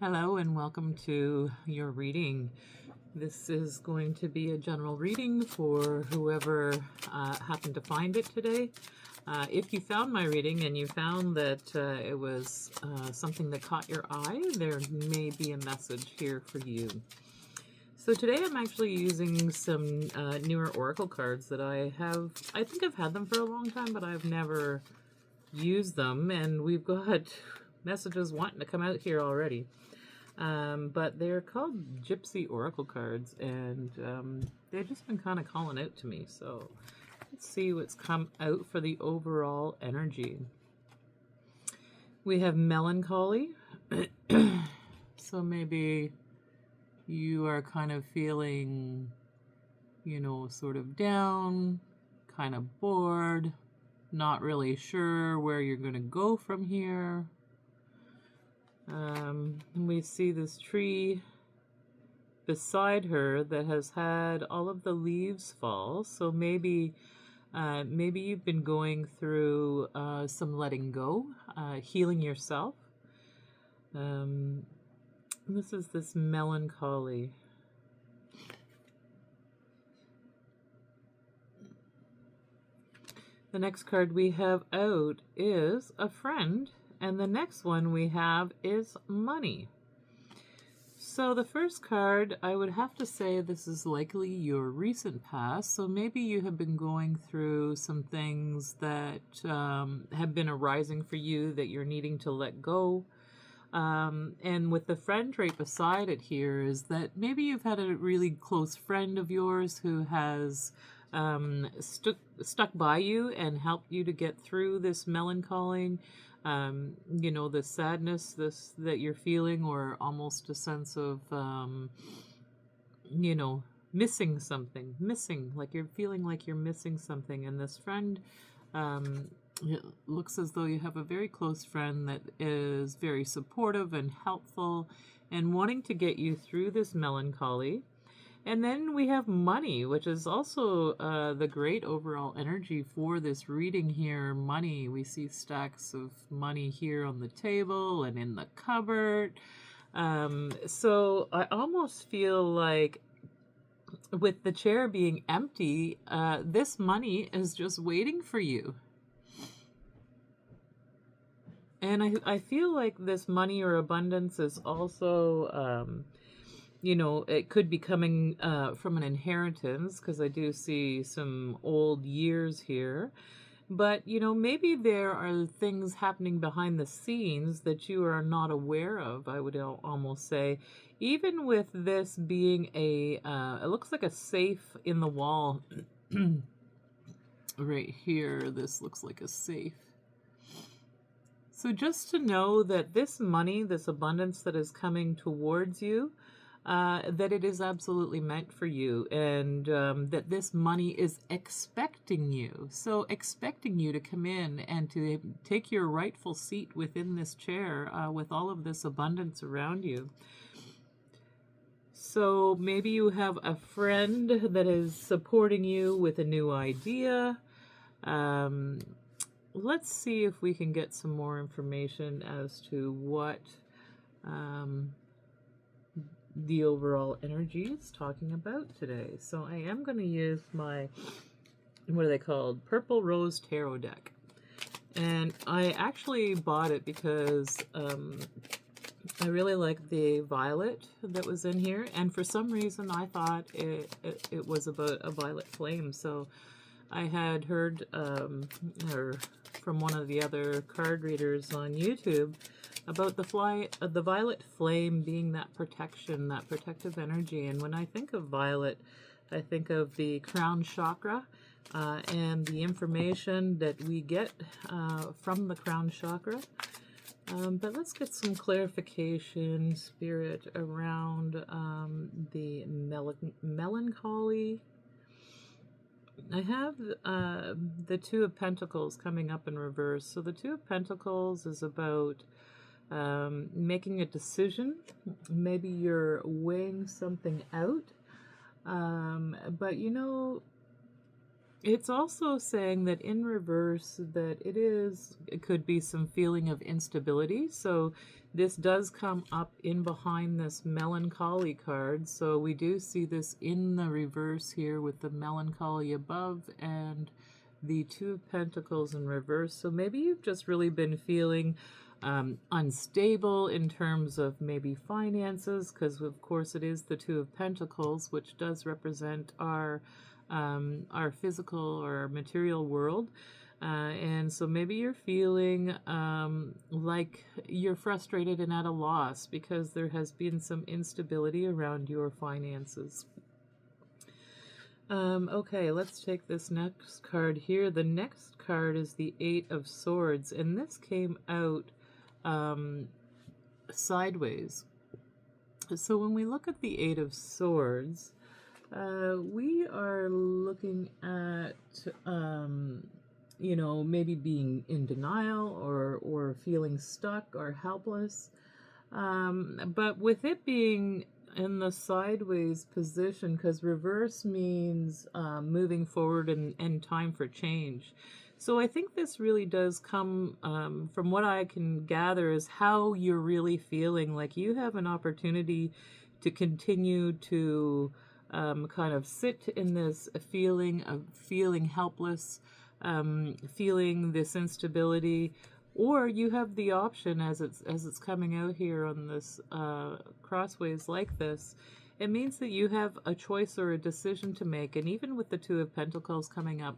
Hello and welcome to your reading. This is going to be a general reading for whoever happened to find it today. If you found my reading and you found that it was something that caught your eye, there may be a message here for you. So today I'm actually using some newer oracle cards that I think I've had them for a long time, but I've never used them, and we've got messages wanting to come out here already. But they're called Gypsy Oracle cards, and they've just been kind of calling out to me. So let's see what's come out for the overall energy. We have melancholy. So maybe you are kind of feeling, sort of down, kind of bored, not really sure where you're going to go from here. We see this tree beside her that has had all of the leaves fall. So maybe you've been going through some letting go, healing yourself. This is this melancholy. The next card we have out is a friend. And the next one we have is money. So the first card, I would have to say this is likely your recent past. So maybe you have been going through some things that have been arising for you that you're needing to let go. And with the friend right beside it here is that maybe you've had a really close friend of yours who has stuck by you and helped you to get through this melancholy. The sadness that you're feeling, or almost a sense of, missing something, like you're feeling like you're missing something. And this friend, it looks as though you have a very close friend that is very supportive and helpful and wanting to get you through this melancholy. And then we have money, which is also the great overall energy for this reading here. Money, we see stacks of money here on the table and in the cupboard. So I almost feel like with the chair being empty, this money is just waiting for you. And I feel like this money or abundance is also... it could be coming from an inheritance, because I do see some old years here. But, maybe there are things happening behind the scenes that you are not aware of, I would almost say. Even with this being it looks like a safe in the wall. Right here, this looks like a safe. So just to know that this money, this abundance that is coming towards you, that it is absolutely meant for you, and that this money is expecting you. So expecting you to come in and to take your rightful seat within this chair with all of this abundance around you. So maybe you have a friend that is supporting you with a new idea. Let's see if we can get some more information as to what the overall energy is talking about today. So I am going to use my, what are they called? Purple Rose Tarot deck. And I actually bought it because I really like the violet that was in here. And for some reason I thought it was about a violet flame. So I had heard or from one of the other card readers on YouTube about the violet flame being that protection, that protective energy. And when I think of violet, I think of the crown chakra and the information that we get from the crown chakra. But let's get some clarification, Spirit, around the melancholy. I have the Two of Pentacles coming up in reverse. So the Two of Pentacles is about making a decision. Maybe you're weighing something out. But It's also saying that in reverse that it could be some feeling of instability. So this does come up in behind this melancholy card. So we do see this in the reverse here with the melancholy above and the Two of Pentacles in reverse. So maybe you've just really been feeling unstable in terms of maybe finances, because of course it is the Two of Pentacles, which does represent our physical or material world. And so maybe you're feeling like you're frustrated and at a loss because there has been some instability around your finances. Okay, let's take this next card here. The next card is the Eight of Swords, and this came out sideways. So when we look at the Eight of Swords, we are looking at, maybe being in denial or feeling stuck or helpless. But with it being in the sideways position, because reverse means moving forward and time for change. So I think this really does come from what I can gather is how you're really feeling. Like you have an opportunity to continue to kind of sit in this feeling of feeling helpless, feeling this instability, or you have the option as it's coming out here on this crossways like this. It means that you have a choice or a decision to make, and even with the Two of Pentacles coming up,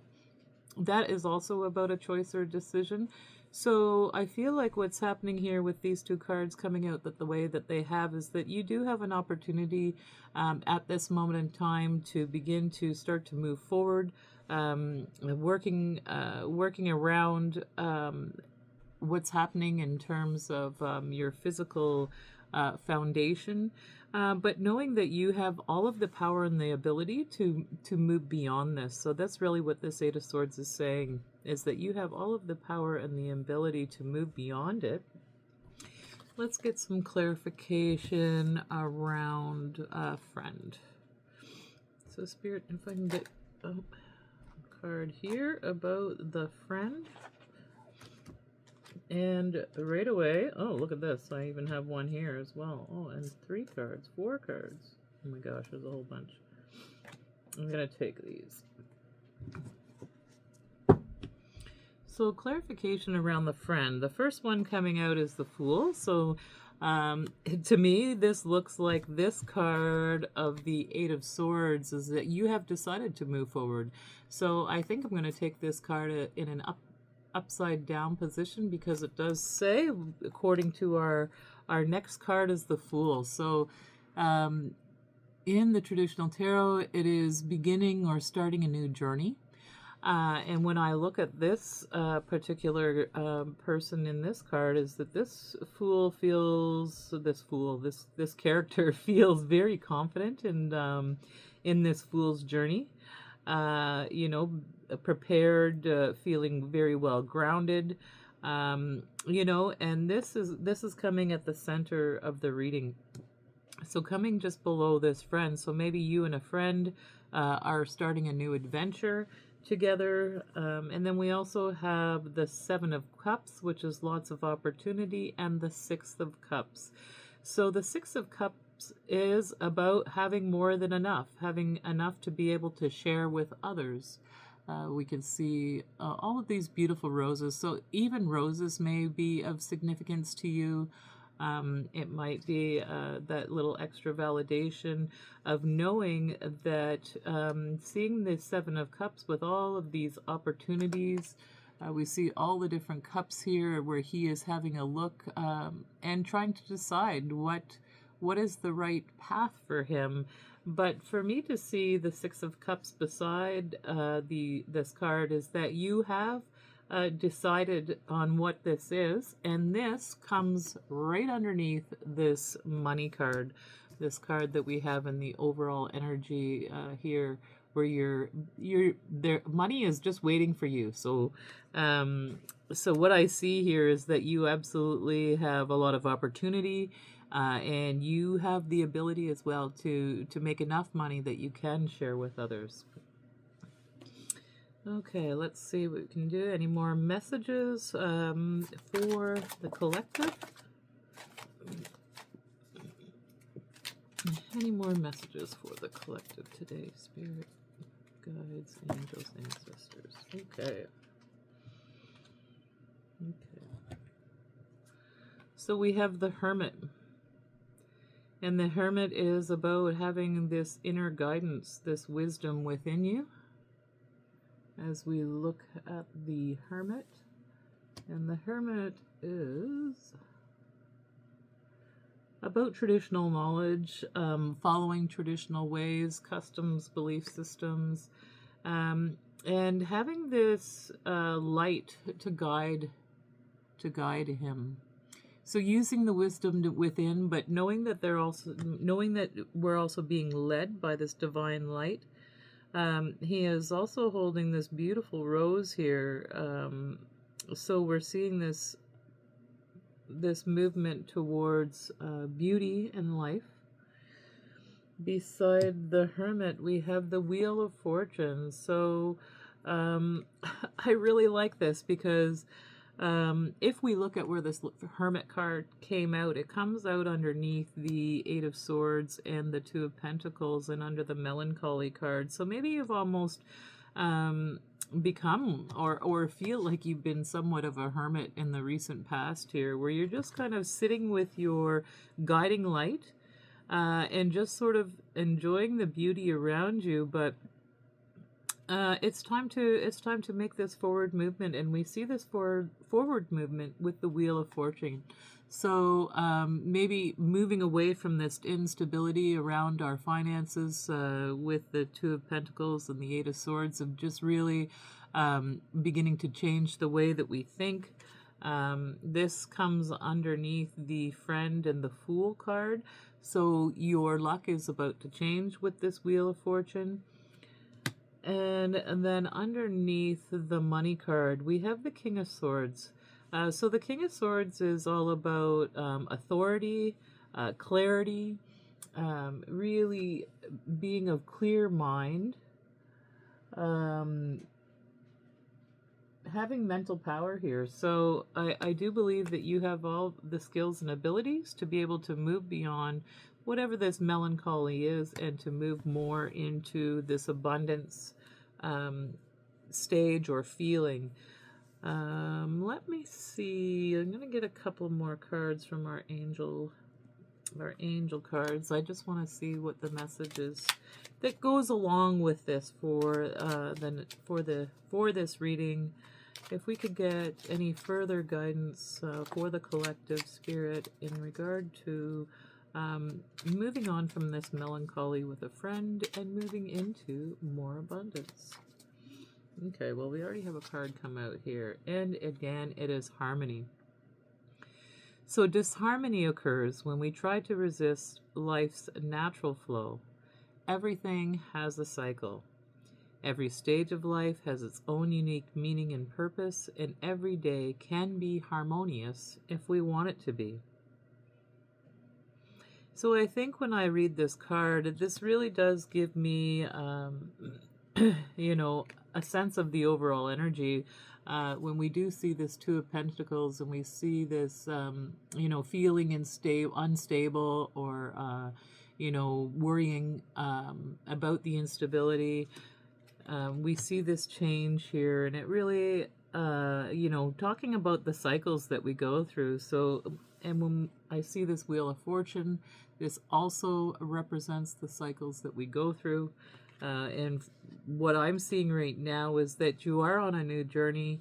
that is also about a choice or a decision. So I feel like what's happening here with these two cards coming out that the way that they have is that you do have an opportunity at this moment in time to begin to start to move forward, working around what's happening in terms of your physical foundation, but knowing that you have all of the power and the ability to move beyond this. So that's really what this Eight of Swords is saying, is that you have all of the power and the ability to move beyond it. Let's get some clarification around a friend. So Spirit, if I can get a card here about the friend. And right away, oh, look at this. I even have one here as well. Oh, and 3 cards, 4 cards. Oh my gosh, there's a whole bunch. I'm going to take these. So clarification around the friend. The first one coming out is the Fool. So to me, this looks like this card of the Eight of Swords is that you have decided to move forward. So I think I'm going to take this card in an upside down position, because it does say, according to our next card, is the Fool. So in the traditional tarot, it is beginning or starting a new journey. And when I look at this particular person in this card, is that this character feels very confident in this Fool's journey. Prepared, feeling very well grounded, and this is coming at the center of the reading. So coming just below this friend, so maybe you and a friend are starting a new adventure together, and then we also have the Seven of Cups, which is lots of opportunity, and the Six of Cups. So the Six of Cups is about having more than enough, having enough to be able to share with others. We can see all of these beautiful roses. So even roses may be of significance to you. It might be that little extra validation of knowing that seeing the Seven of Cups with all of these opportunities. We see all the different cups here where he is having a look and trying to decide what is the right path for him. But for me to see the Six of Cups beside this card is that you have decided on what this is, and this comes right underneath this money card, this card that we have in the overall energy here, where your money is just waiting for you. So so what I see here is that you absolutely have a lot of opportunity, and you have the ability as well to make enough money that you can share with others. Okay, let's see what we can do. Any more messages for the collective? Any more messages for the collective today? Spirit, guides, angels, ancestors. Okay. Okay. So we have the Hermit. And the Hermit is about having this inner guidance, this wisdom within you. As we look at the Hermit, and the Hermit is about traditional knowledge, following traditional ways, customs, belief systems, and having this light to guide him. So using the wisdom within, but knowing that we're also being led by this divine light. He is also holding this beautiful rose here. So we're seeing this movement towards beauty and life. Beside the Hermit, we have the Wheel of Fortune. So I really like this because if we look at where this Hermit card came out, it comes out underneath the Eight of Swords and the Two of Pentacles and under the Melancholy card. So maybe you've almost become or feel like you've been somewhat of a hermit in the recent past here, where you're just kind of sitting with your guiding light and just sort of enjoying the beauty around you, but it's time to make this forward movement, and we see this forward movement with the Wheel of Fortune. So maybe moving away from this instability around our finances with the Two of Pentacles and the Eight of Swords, of just really beginning to change the way that we think. This comes underneath the Friend and the Fool card. So your luck is about to change with this Wheel of Fortune. And then underneath the Money card, we have the King of Swords. So the King of Swords is all about authority, clarity, really being of clear mind, having mental power here. So I do believe that you have all the skills and abilities to be able to move beyond whatever this melancholy is and to move more into this abundance stage or feeling. Let me see. I'm going to get a couple more cards from our angel cards. I just want to see what the message is that goes along with this for this reading. If we could get any further guidance for the collective spirit in regard to moving on from this melancholy with a friend and moving into more abundance. Okay, well, we already have a card come out here, and again, it is harmony. So disharmony occurs when we try to resist life's natural flow. Everything has a cycle. Every stage of life has its own unique meaning and purpose, and every day can be harmonious if we want it to be. So I think when I read this card, this really does give me, a sense of the overall energy. When we do see this Two of Pentacles and we see this, feeling unstable or, worrying about the instability, we see this change here, and it really, talking about the cycles that we go through. So, and when I see this Wheel of Fortune, this also represents the cycles that we go through. And what I'm seeing right now is that you are on a new journey.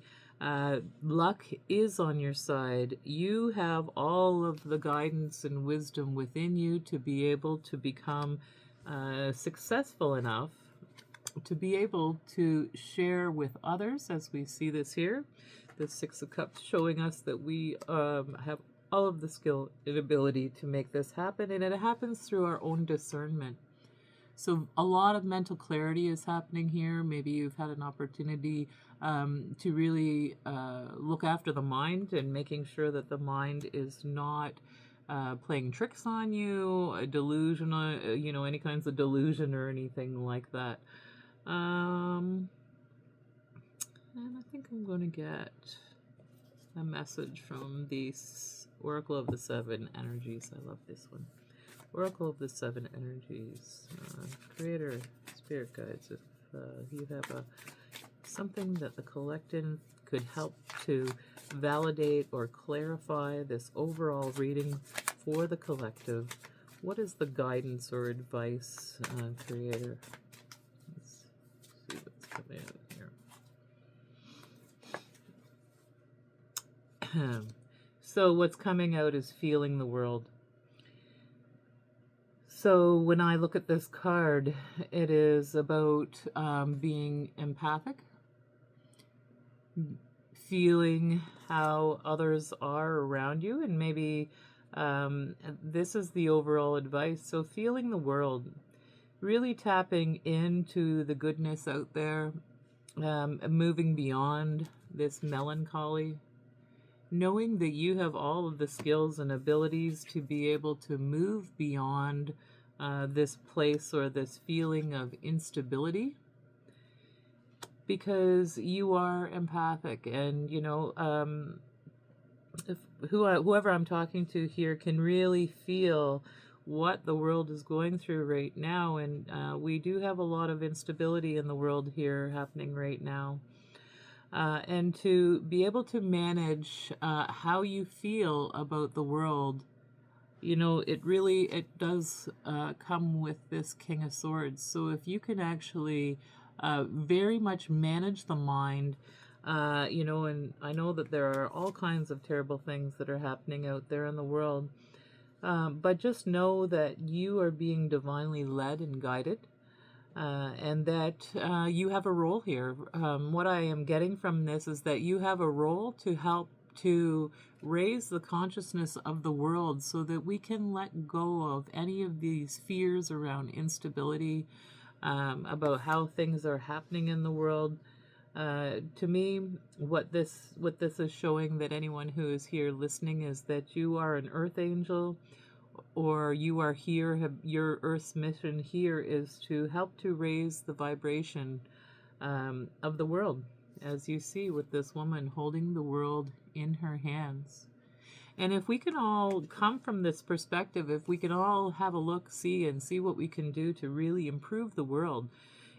Luck is on your side. You have all of the guidance and wisdom within you to be able to become successful enough to be able to share with others, as we see this here. The Six of Cups showing us that we have all of the skill and ability to make this happen, and it happens through our own discernment. So a lot of mental clarity is happening here. Maybe you've had an opportunity to really look after the mind and making sure that the mind is not playing tricks on you, a delusion, any kinds of delusion or anything like that. And I think I'm going to get a message from the Oracle of the Seven Energies. I love this one. Oracle of the Seven Energies. Creator, Spirit Guides, if you have something that the collective could help to validate or clarify this overall reading for the collective. What is the guidance or advice, Creator? Let's see what's coming out here. So what's coming out is feeling the world. So when I look at this card, it is about being empathic, feeling how others are around you, and maybe this is the overall advice. So feeling the world, really tapping into the goodness out there, moving beyond this melancholy, knowing that you have all of the skills and abilities to be able to move beyond this place or this feeling of instability, because you are empathic, and you know, whoever I'm talking to here can really feel what the world is going through right now, and we do have a lot of instability in the world here happening right now. And to be able to manage how you feel about the world, you know, it does come with this King of Swords. So if you can actually very much manage the mind, you know, and I know that there are all kinds of terrible things that are happening out there in the world, but just know that you are being divinely led and guided. And that you have a role here. What I am getting from this is that you have a role to help to raise the consciousness of the world so that we can let go of any of these fears around instability, about how things are happening in the world. To me, what this is showing, that anyone who is here listening, is that you are an earth angel, or you are here, your Earth's mission here is to help to raise the vibration of the world, as you see with this woman holding the world in her hands. And if we can all come from this perspective, if we can all have a look-see and see what we can do to really improve the world,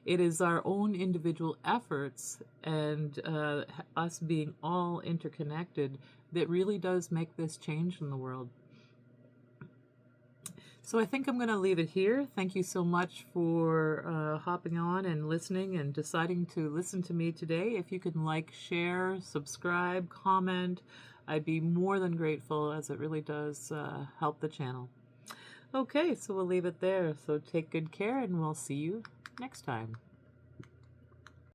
it is our own individual efforts and us being all interconnected that really does make this change in the world. So I think I'm going to leave it here. Thank you so much for hopping on and listening and deciding to listen to me today. If you can like, share, subscribe, comment, I'd be more than grateful, as it really does help the channel. Okay, so we'll leave it there. So take good care, and we'll see you next time.